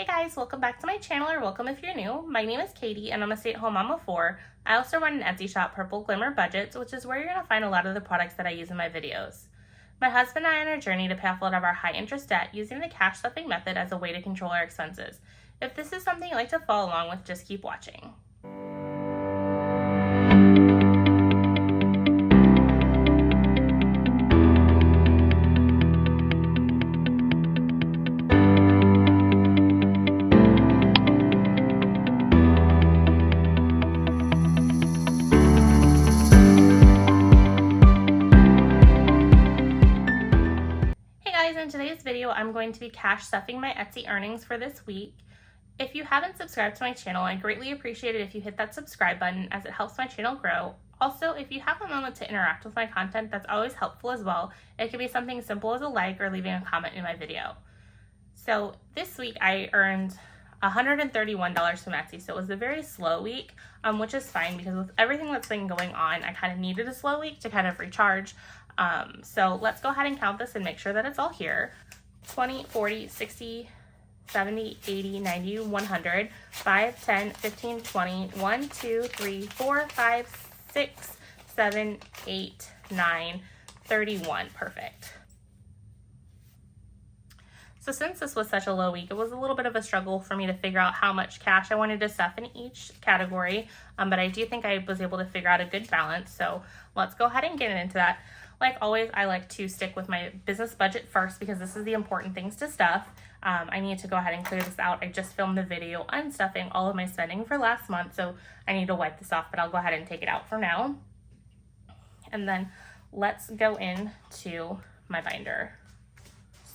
Hey guys, welcome back to my channel, or welcome if you're new. My name is Katie and I'm a stay-at-home mom of 4. I also run an Etsy shop, Purple Glimmer Budgets, which is where you're going to find a lot of the products that I use in my videos. My husband and I are on a journey to pay off a lot of our high interest debt using the cash stuffing method as a way to control our expenses. If this is something you'd like to follow along with, just keep watching. In today's video, I'm going to be cash stuffing my Etsy earnings for this week. If you haven't subscribed to my channel, I greatly appreciate it if you hit that subscribe button, as it helps my channel grow. Also, if you have a moment to interact with my content, that's always helpful as well. It could be something simple as a like or leaving a comment in my video. So this week I earned $131 from Etsy, so it was a very slow week, which is fine because with everything that's been going on, I kind of needed a slow week to kind of recharge. So let's go ahead and count this and make sure that it's all here. 20, 40, 60, 70, 80, 90, 100, 5, 10, 15, 20, 1, 2, 3, 4, 5, 6, 7, 8, 9, 31. Perfect. So since this was such a low week, it was a little bit of a struggle for me to figure out how much cash I wanted to stuff in each category, but I do think I was able to figure out a good balance. So let's go ahead and get into that. Like always, I like to stick with my business budget first because this is the important things to stuff. I need to go ahead and clear this out. I just filmed the video unstuffing all of my spending for last month, so I need to wipe this off, but I'll go ahead and take it out for now. And then let's go into my binder.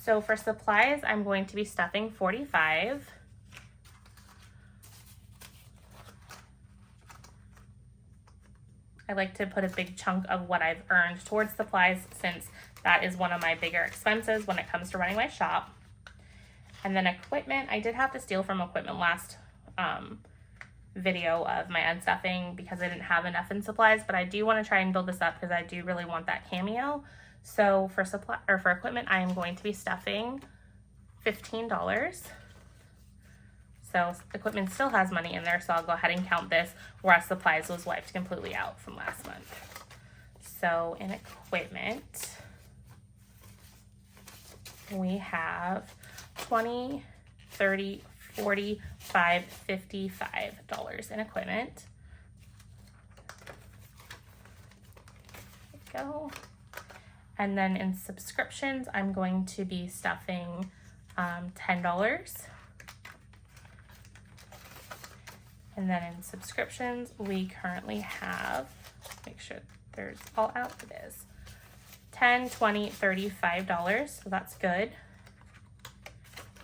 So for supplies, I'm going to be stuffing 45. I like to put a big chunk of what I've earned towards supplies, since that is one of my bigger expenses when it comes to running my shop. And then equipment, I did have to steal from equipment last video of my unstuffing because I didn't have enough in supplies, but I do want to try and build this up because I do really want that cameo. So for equipment, I am going to be stuffing $15. So equipment still has money in there, so I'll go ahead and count this, whereas supplies was wiped completely out from last month. So in equipment, we have $20, $30, $40, $5, $55 in equipment. There we go. And then in subscriptions, I'm going to be stuffing $10. And then in subscriptions, we currently have, make sure there's all out, it is $10, $20, $35, so that's good.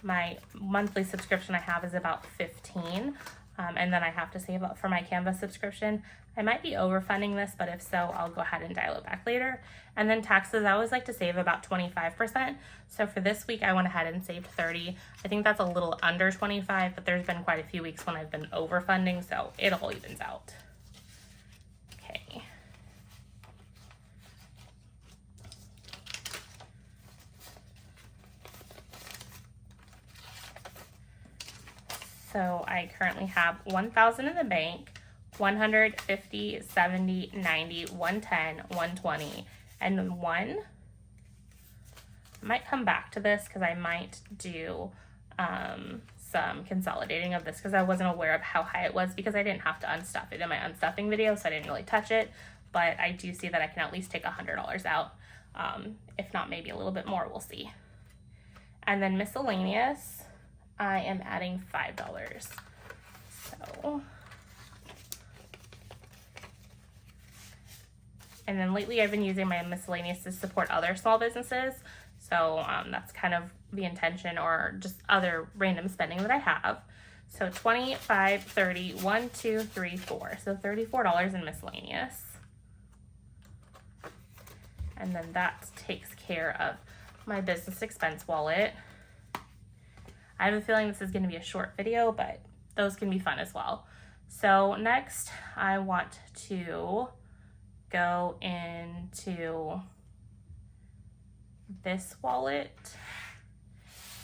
My monthly subscription I have is about $15, and then I have to save up for my Canva subscription. I might be overfunding this, but if so, I'll go ahead and dial it back later. And then taxes, I always like to save about 25%. So for this week, I went ahead and saved 30. I think that's a little under 25, but there's been quite a few weeks when I've been overfunding, so it all evens out. Okay. So I currently have $1,000 in the bank, 150, 70, 90, 110, 120, and then 1. I might come back to this because I might do some consolidating of this because I wasn't aware of how high it was because I didn't have to unstuff it in my unstuffing video, so I didn't really touch it. But I do see that I can at least take $100 out. If not, maybe a little bit more, we'll see. And then miscellaneous, I am adding $5. So, and then lately I've been using my miscellaneous to support other small businesses. So that's kind of the intention, or just other random spending that I have. So 25, 30, 1, 2, 3, 4. So $34 in miscellaneous. And then that takes care of my business expense wallet. I have a feeling this is going to be a short video, but those can be fun as well. So next, I want to go into this wallet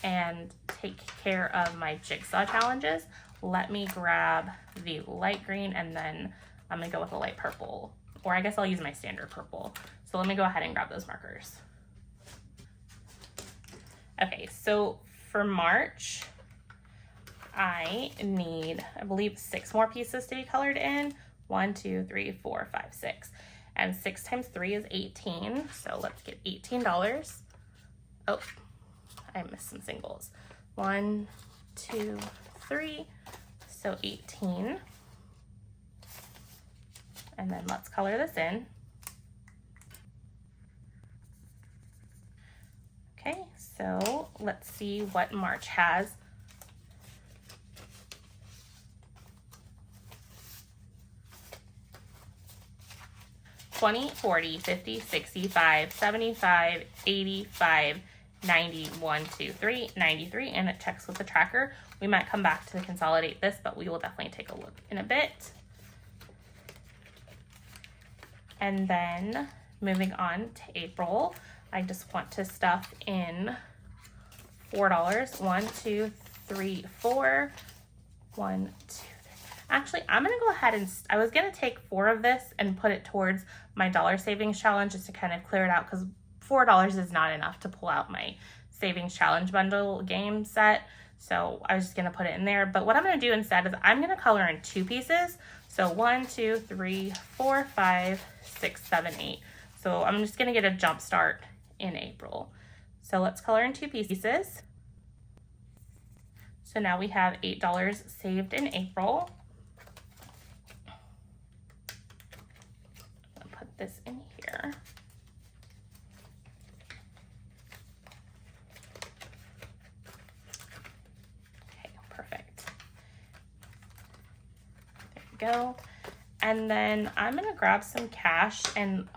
and take care of my jigsaw challenges, let me grab the light green, and then I'm gonna go with a light purple, or I guess I'll use my standard purple. So let me go ahead and grab those markers. Okay, so for March, I need, I believe, 6 more pieces to be colored in. 1, 2, 3, 4, 5, 6. And 6 times 3 is 18. So let's get $18. Oh, I missed some singles. 1, 2, 3. So 18. And then let's color this in. Okay, so let's see what March has. 20, 40, 50, 65, 75, 85, 90, 1, 2, 3, 93, and it checks with the tracker. We might come back to consolidate this, but we will definitely take a look in a bit. And then moving on to April, I just want to stuff in $4. 1, 2, 3, 4. 1, 2, 3. Actually, I'm gonna go ahead and, I was gonna take 4 of this and put it towards my dollar savings challenge just to kind of clear it out, because $4 is not enough to pull out my savings challenge bundle game set. So I was just gonna put it in there. But what I'm gonna do instead is I'm gonna color in 2 pieces. So 1, 2, 3, 4, 5, 6, 7, 8. So I'm just gonna get a jump start in April. So let's color in 2 pieces. So now we have $8 saved in April. I'll put this in here. Okay, perfect. There we go. And then I'm gonna grab some cash and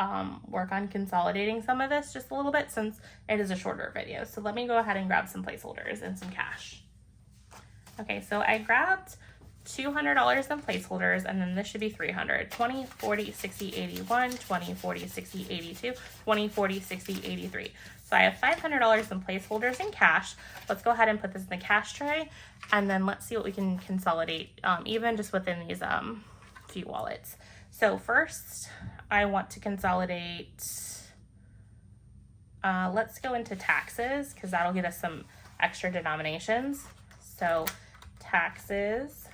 work on consolidating some of this just a little bit, since it is a shorter video. So let me go ahead and grab some placeholders and some cash. Okay, so I grabbed $200 in placeholders, and then this should be $300. 20, 40, 60, 81, 20, 40, 60, 82, 20, 40, 60, 83. So I have $500 in placeholders in cash. Let's go ahead and put this in the cash tray, and then let's see what we can consolidate, even just within these few wallets. So first, I want to consolidate, let's go into taxes, because that'll get us some extra denominations. So taxes,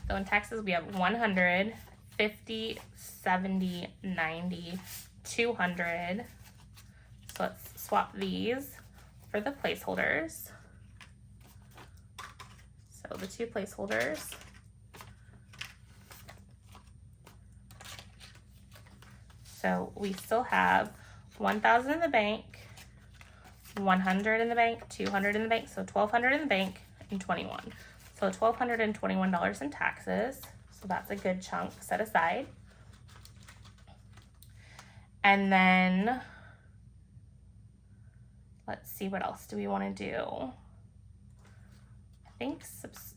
so in taxes we have 100, 50, 70, 90, 200. So let's swap these for the placeholders. So the 2 placeholders. So we still have 1,000 in the bank, 100 in the bank, 200 in the bank, so 1,200 in the bank, and 21. So $1,221 in taxes. So that's a good chunk set aside. And then let's see, what else do we want to do? I think,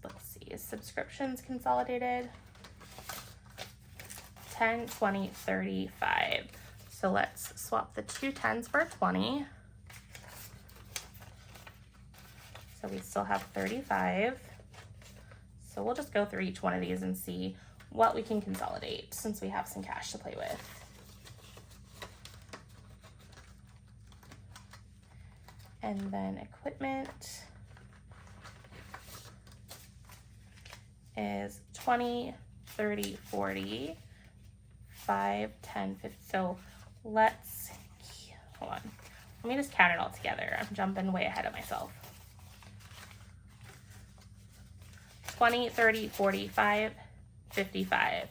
let's see, is subscriptions consolidated? 10, 20, 35. So let's swap the 2 10s for a 20. So we still have 35. So we'll just go through each one of these and see what we can consolidate, since we have some cash to play with. And then equipment is 20, 30, 40, 5, 10, 50. So let's, hold on. Let me just count it all together. I'm jumping way ahead of myself. 20, 30, 45, 55.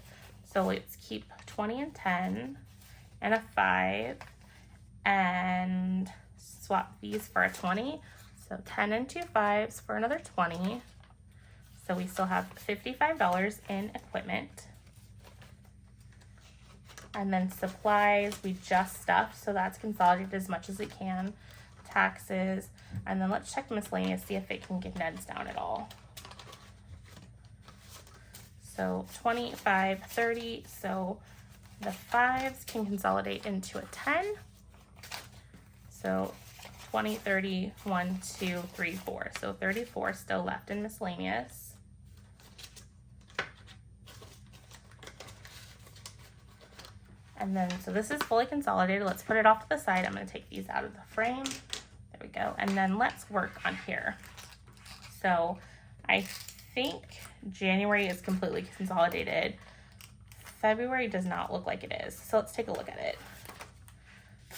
So let's keep 20 and 10 and a 5 and swap these for a 20. So 10 and 2 5s for another 20. So we still have $55 in equipment. And then supplies, we just stuffed, so that's consolidated as much as it can. Taxes, and then let's check miscellaneous, see if it can condense down at all. So 25, 30, so the 5s can consolidate into a 10. So 20, 30, 1, 2, 3, 4. So 34 still left in miscellaneous. And then, so this is fully consolidated. Let's put it off to the side. I'm going to take these out of the frame. There we go. And then let's work on here. So I think January is completely consolidated. February does not look like it is. So let's take a look at it.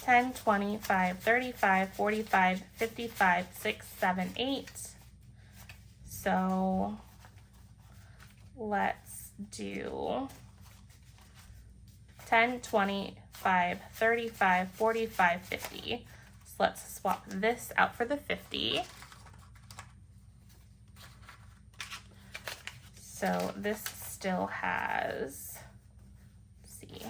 10, 25, 35, 45, 55, 6, 7, 8. So let's do 10, 25, 35, 45, 50. So let's swap this out for the 50. So this still has, let's see,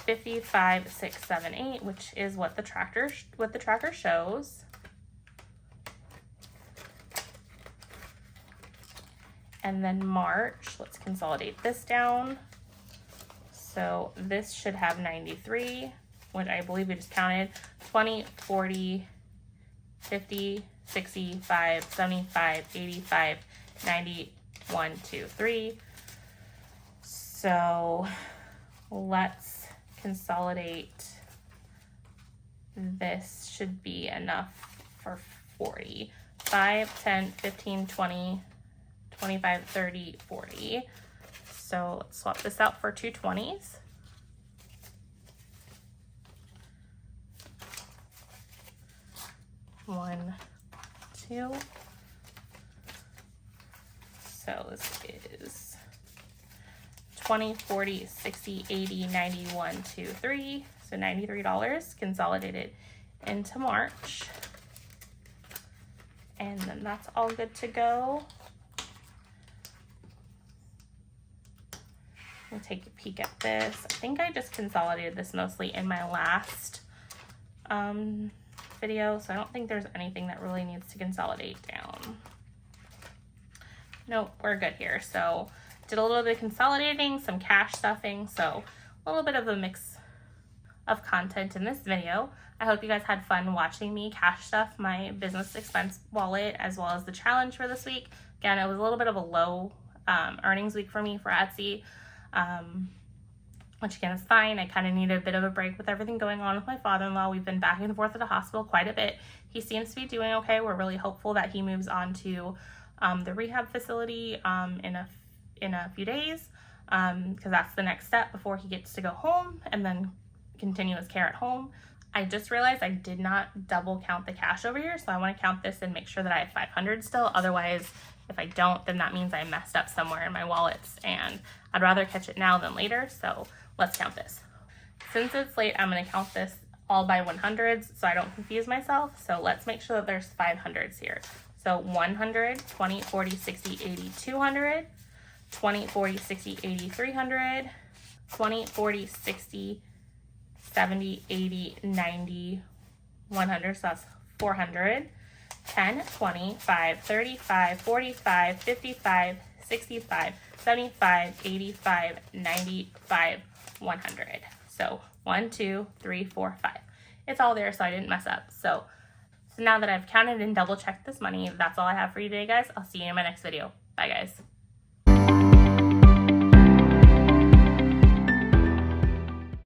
55, 6, 7, 8, which is what the tracker shows. And then March, let's consolidate this down. So this should have 93, which I believe we just counted, 20, 40, 50, 65, 75, 85, 90, 1, 2, 3. So let's consolidate. This should be enough for 40. 5, 10, 15, 20, 25, 30, 40. So let's swap this out for two 20s. One, two. So this is 20, 40, 60, 80, 90, 1, 2, 3. So $93 consolidated into March. And then that's all good to go. We'll take a peek at this. I think I just consolidated this mostly in my last video, so I don't think there's anything that really needs to consolidate down. Nope, we're good here. So did a little bit of consolidating, some cash stuffing, so a little bit of a mix of content in this video. I hope you guys had fun watching me cash stuff my business expense wallet as well as the challenge for this week. Again, it was a little bit of a low earnings week for me for Etsy, which again is fine. I kind of needed a bit of a break with everything going on with my father-in-law. We've been back and forth at the hospital quite a bit. He seems to be doing okay. We're really hopeful that he moves on to the rehab facility in a few days, because that's the next step before he gets to go home and then continue his care at home. I just realized I did not double count the cash over here, so I want to count this and make sure that I have 500 still. Otherwise, if I don't, then that means I messed up somewhere in my wallets, and I'd rather catch it now than later. So let's count this. Since it's late, I'm going to count this all by 100s so I don't confuse myself. So let's make sure that there's 500s here. So 100, 20, 40, 60, 80, 200, 20, 40, 60, 80, 300, 20, 40, 60, 70, 80, 90, 100, so that's 400, 10, 20, 5, 35, 45, 55, 65, 75, 85, 95, 100. So 1, 2, 3, 4, 5. It's all there, so I didn't mess up. So now that I've counted and double checked this money, that's all I have for you today, guys. I'll see you in my next video. Bye, guys.